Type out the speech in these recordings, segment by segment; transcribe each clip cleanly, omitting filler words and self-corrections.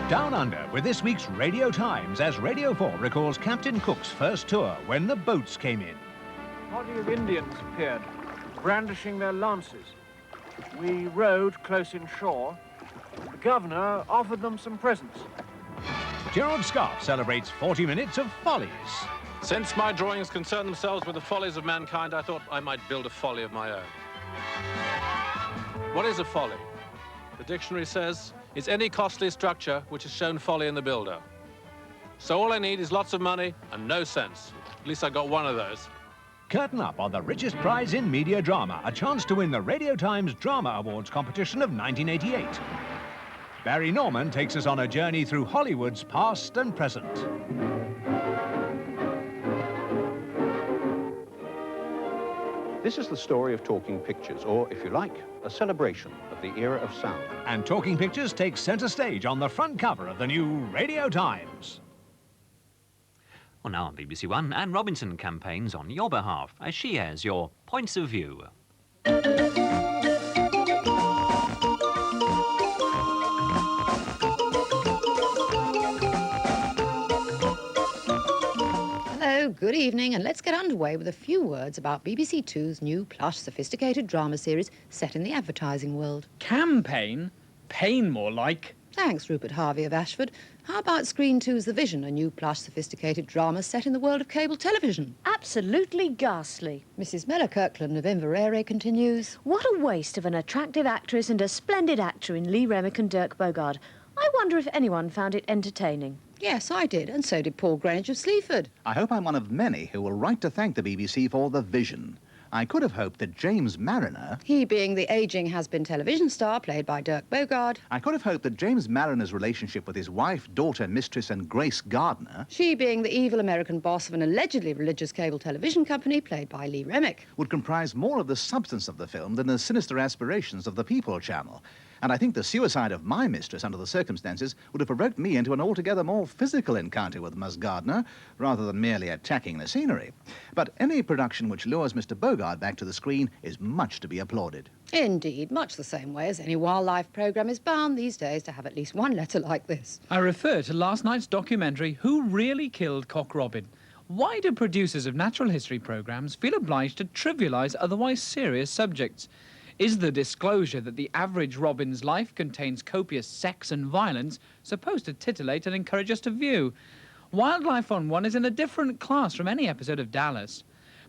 Down Under with this week's Radio Times as Radio 4 recalls Captain Cook's first tour when the boats came in. A body of Indians appeared, brandishing their lances. We rowed close inshore. The governor offered them some presents. Gerald Scarfe celebrates 40 minutes of follies. Since my drawings concern themselves with the follies of mankind, I thought I might build a folly of my own. What is a folly? The dictionary says it's any costly structure which has shown folly in the builder. So all I need is lots of money and no sense. At least I got one of those. Curtain up on the richest prize in media drama, a chance to win the Radio Times Drama Awards competition of 1988. Barry Norman takes us on a journey through Hollywood's past and present. This is the story of talking pictures, or, if you like, a celebration of the era of sound. And Talking Pictures takes centre stage on the front cover of the new Radio Times. Well, now on BBC1, Anne Robinson campaigns on your behalf as she airs your points of view. Hello, good evening, and let's get underway with a few words about BBC Two's new plush sophisticated drama series set in the advertising world. Campaign? Pain, more like. Thanks, Rupert Harvey of Ashford. How about Screen 2's The Vision, a new plush sophisticated drama set in the world of cable television? Absolutely ghastly. Mrs. Miller Kirkland of Inverary continues. What a waste of an attractive actress and a splendid actor in Lee Remick and Dirk Bogarde. I wonder if anyone found it entertaining. Yes, I did, and so did Paul Grange of Sleaford. I hope I'm one of many who will write to thank the BBC for The Vision. I could have hoped that James Mariner... He being the ageing has-been television star played by Dirk Bogarde. I could have hoped that James Mariner's relationship with his wife, daughter, mistress and Grace Gardner... She being the evil American boss of an allegedly religious cable television company played by Lee Remick. ...would comprise more of the substance of the film than the sinister aspirations of the People Channel. And I think the suicide of my mistress under the circumstances would have provoked me into an altogether more physical encounter with Miss Gardner, rather than merely attacking the scenery. But any production which lures Mr. Bogarde back to the screen is much to be applauded. Indeed, much the same way as any wildlife programme is bound these days to have at least one letter like this. I refer to last night's documentary, Who Really Killed Cock Robin? Why do producers of natural history programmes feel obliged to trivialise otherwise serious subjects? Is the disclosure that the average robin's life contains copious sex and violence supposed to titillate and encourage us to view? Wildlife on One is in a different class from any episode of Dallas.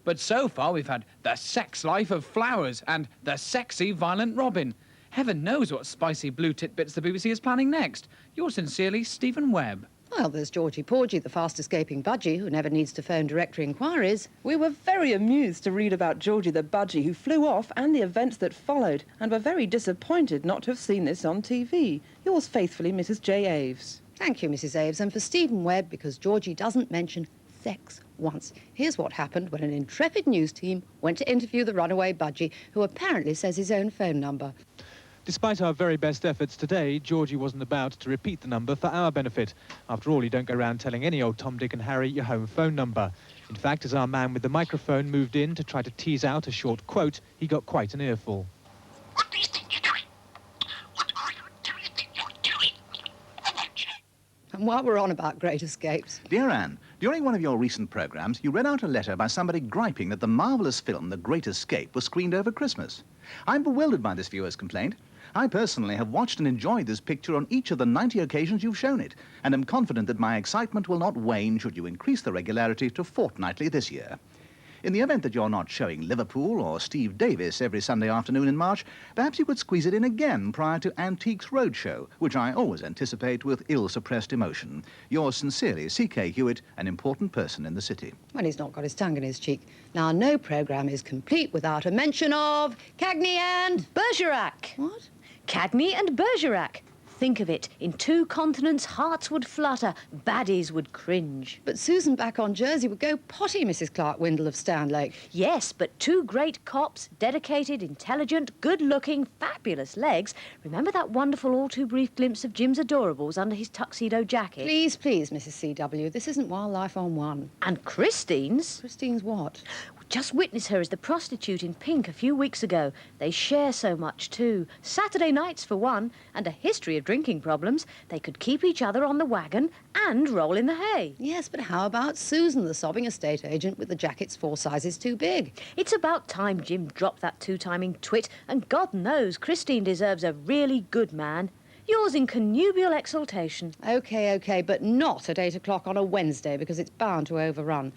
But so far we've had The Sex Life of Flowers and The Sexy Violent Robin. Heaven knows what spicy blue titbits the BBC is planning next. Yours sincerely, Stephen Webb. Well, there's Georgie Porgy, the fast-escaping Budgie, who never needs to phone directory inquiries. We were very amused to read about Georgie the Budgie who flew off and the events that followed, and were very disappointed not to have seen this on TV. Yours faithfully, Mrs. J. Aves. Thank you, Mrs. Aves, and for Stephen Webb, because Georgie doesn't mention sex once. Here's what happened when an intrepid news team went to interview the runaway Budgie, who apparently says his own phone number. Despite our very best efforts today, Georgie wasn't about to repeat the number for our benefit. After all, you don't go around telling any old Tom, Dick and Harry your home phone number. In fact, as our man with the microphone moved in to try to tease out a short quote, he got quite an earful. What do you think you're doing? What do you think you're doing? And while we're on about Great Escapes... Dear Anne, during one of your recent programmes, you read out a letter by somebody griping that the marvellous film The Great Escape was screened over Christmas. I'm bewildered by this viewer's complaint. I personally have watched and enjoyed this picture on each of the 90 occasions you've shown it, and am confident that my excitement will not wane should you increase the regularity to fortnightly this year. In the event that you're not showing Liverpool or Steve Davis every Sunday afternoon in March, perhaps you could squeeze it in again prior to Antiques Roadshow, which I always anticipate with ill-suppressed emotion. Yours sincerely, C.K. Hewitt, an important person in the city. Well, he's not got his tongue in his cheek. Now, no programme is complete without a mention of Cagney and... Bergerac. What? Cagney and Bergerac. Think of it. In two continents, hearts would flutter, baddies would cringe. But Susan back on Jersey would go potty, Mrs. Clark Windle of Stanlake. Yes, but two great cops, dedicated, intelligent, good-looking, fabulous legs. Remember that wonderful all-too-brief glimpse of Jim's adorables under his tuxedo jacket? Please, please, Mrs. C.W., this isn't Wildlife on One. And Christine's? Christine's what? Just witness her as the prostitute in pink a few weeks ago. They share so much too. Saturday nights for one, and a history of drinking problems. They could keep each other on the wagon and roll in the hay. Yes, but how about Susan, the sobbing estate agent with the jackets 4 sizes too big? It's about time Jim dropped that two-timing twit, and God knows Christine deserves a really good man. Yours in connubial exultation. OK, but not at 8 o'clock on a Wednesday, because it's bound to overrun.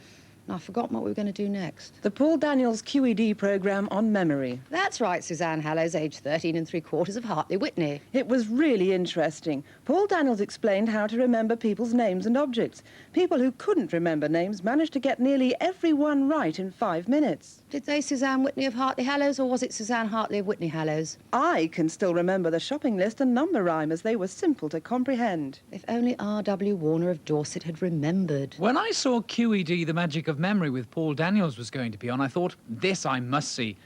And I've forgotten what we were going to do next. The Paul Daniels QED programme on memory. That's right, Suzanne Hallows, aged 13 3/4 of Hartley Whitney. It was really interesting. Paul Daniels explained how to remember people's names and objects. People who couldn't remember names managed to get nearly every one right in 5 minutes. Did they Suzanne Whitney of Hartley Hallows, or was it Suzanne Hartley of Whitney Hallows? I can still remember the shopping list and number rhyme as they were simple to comprehend. If only R.W. Warner of Dorset had remembered. When I saw QED, The Magic of Memory, with Paul Daniels was going to be on, I thought, this I must see.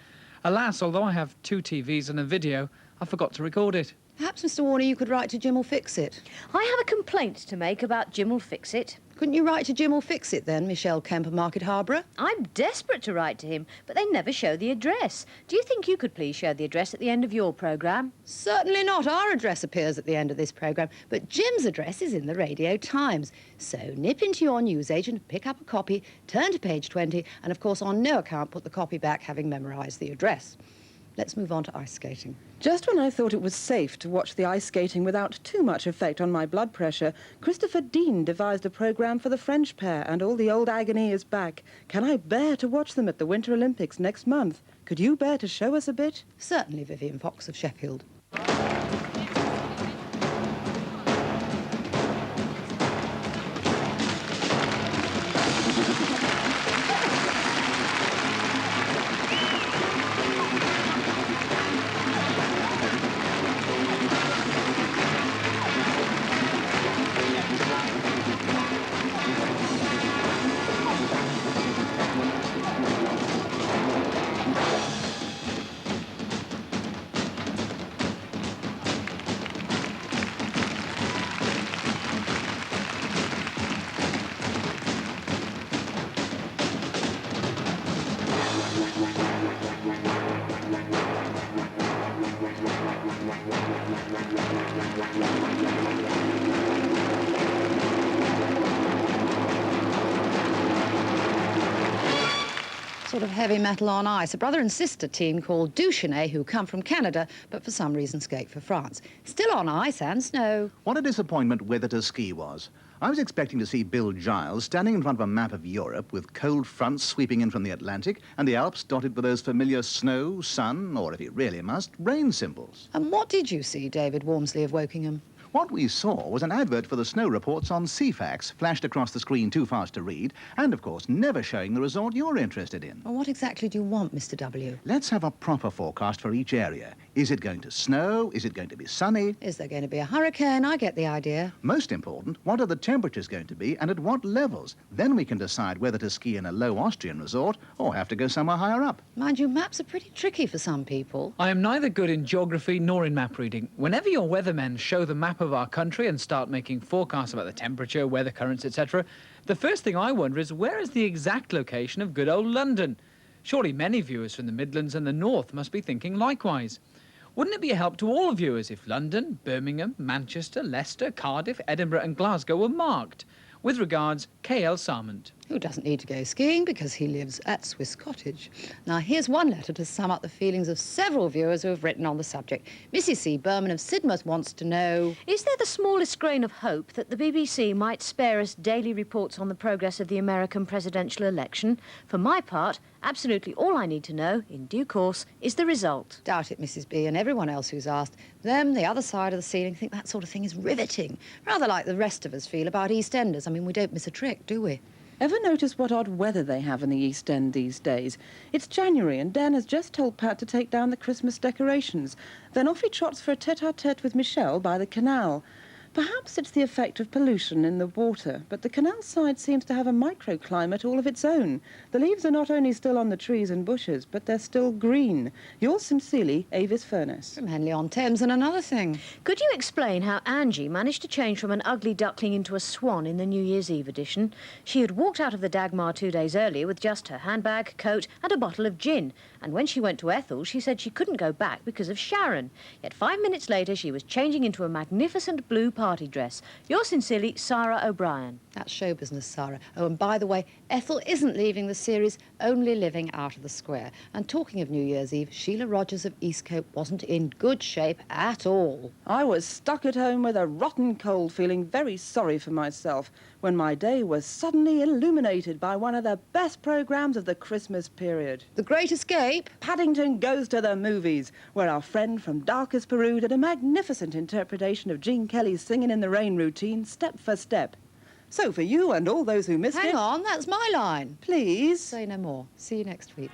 Alas, although I have 2 TVs and a video, I forgot to record it. Perhaps, Mr. Warner, you could write to Jim'll Fix It. I have a complaint to make about Jim'll Fix It. Couldn't you write to Jim'll Fix It, then, Michelle Kemper, Market Harborough? I'm desperate to write to him, but they never show the address. Do you think you could please show the address at the end of your programme? Certainly not. Our address appears at the end of this programme, but Jim's address is in the Radio Times. So nip into your newsagent, pick up a copy, turn to page 20, and, of course, on no account put the copy back, having memorised the address. Let's move on to ice skating. Just when I thought it was safe to watch the ice skating without too much effect on my blood pressure, Christopher Dean devised a programme for the French pair, and all the old agony is back. Can I bear to watch them at the Winter Olympics next month? Could you bear to show us a bit? Certainly, Vivian Fox of Sheffield. Sort of heavy metal on ice. A brother and sister team called Duchesnay, who come from Canada, but for some reason skate for France. Still on ice and snow. What a disappointment weather to ski was. I was expecting to see Bill Giles standing in front of a map of Europe with cold fronts sweeping in from the Atlantic and the Alps dotted with those familiar snow, sun, or if he really must, rain symbols. And what did you see, David Walmsley of Wokingham? What we saw was an advert for the snow reports on CFAX, flashed across the screen too fast to read, and, of course, never showing the resort you're interested in. Well, what exactly do you want, Mr. W? Let's have a proper forecast for each area. Is it going to snow? Is it going to be sunny? Is there going to be a hurricane? I get the idea. Most important, what are the temperatures going to be and at what levels? Then we can decide whether to ski in a low Austrian resort or have to go somewhere higher up. Mind you, maps are pretty tricky for some people. I am neither good in geography nor in map reading. Whenever your weathermen show the map of our country and start making forecasts about the temperature, weather currents, etc., the first thing I wonder is, where is the exact location of good old London? Surely many viewers from the Midlands and the North must be thinking likewise. Wouldn't it be a help to all viewers if London, Birmingham, Manchester, Leicester, Cardiff, Edinburgh and Glasgow were marked? With regards, K.L. Sarment. Who doesn't need to go skiing because he lives at Swiss Cottage. Now, here's one letter to sum up the feelings of several viewers who have written on the subject. Mrs. C. Berman of Sidmouth wants to know... Is there the smallest grain of hope that the BBC might spare us daily reports on the progress of the American presidential election? For my part, absolutely all I need to know, in due course, is the result. Doubt it, Mrs. B, and everyone else who's asked. Them, the other side of the ceiling, think that sort of thing is riveting. Rather like the rest of us feel about EastEnders. I mean, we don't miss a trick, do we? Ever notice what odd weather they have in the East End these days? It's January and Dan has just told Pat to take down the Christmas decorations. Then off he trots for a tete-a-tete with Michelle by the canal. Perhaps it's the effect of pollution in the water, but the canal side seems to have a microclimate all of its own. The leaves are not only still on the trees and bushes, but they're still green. Yours sincerely, Avis Furness. From Henley-on-Thames. And another thing. Could you explain how Angie managed to change from an ugly duckling into a swan in the New Year's Eve edition? She had walked out of the Dagmar 2 days earlier with just her handbag, coat and a bottle of gin. And when she went to Ethel, she said she couldn't go back because of Sharon. Yet 5 minutes later, she was changing into a magnificent blue party dress. Yours sincerely, Sarah O'Brien. That's show business, Sarah. Oh, and by the way, Ethel isn't leaving the series, only living out of the square. And talking of New Year's Eve, Sheila Rogers of Eastcote wasn't in good shape at all. I was stuck at home with a rotten cold, feeling very sorry for myself, when my day was suddenly illuminated by one of the best programmes of the Christmas period. The Great Escape? Paddington Goes to the Movies, where our friend from darkest Peru did a magnificent interpretation of Gene Kelly's Singing in the Rain routine, step for step. So for you and all those who missed it... Hang on, that's my line. Please. Say no more. See you next week.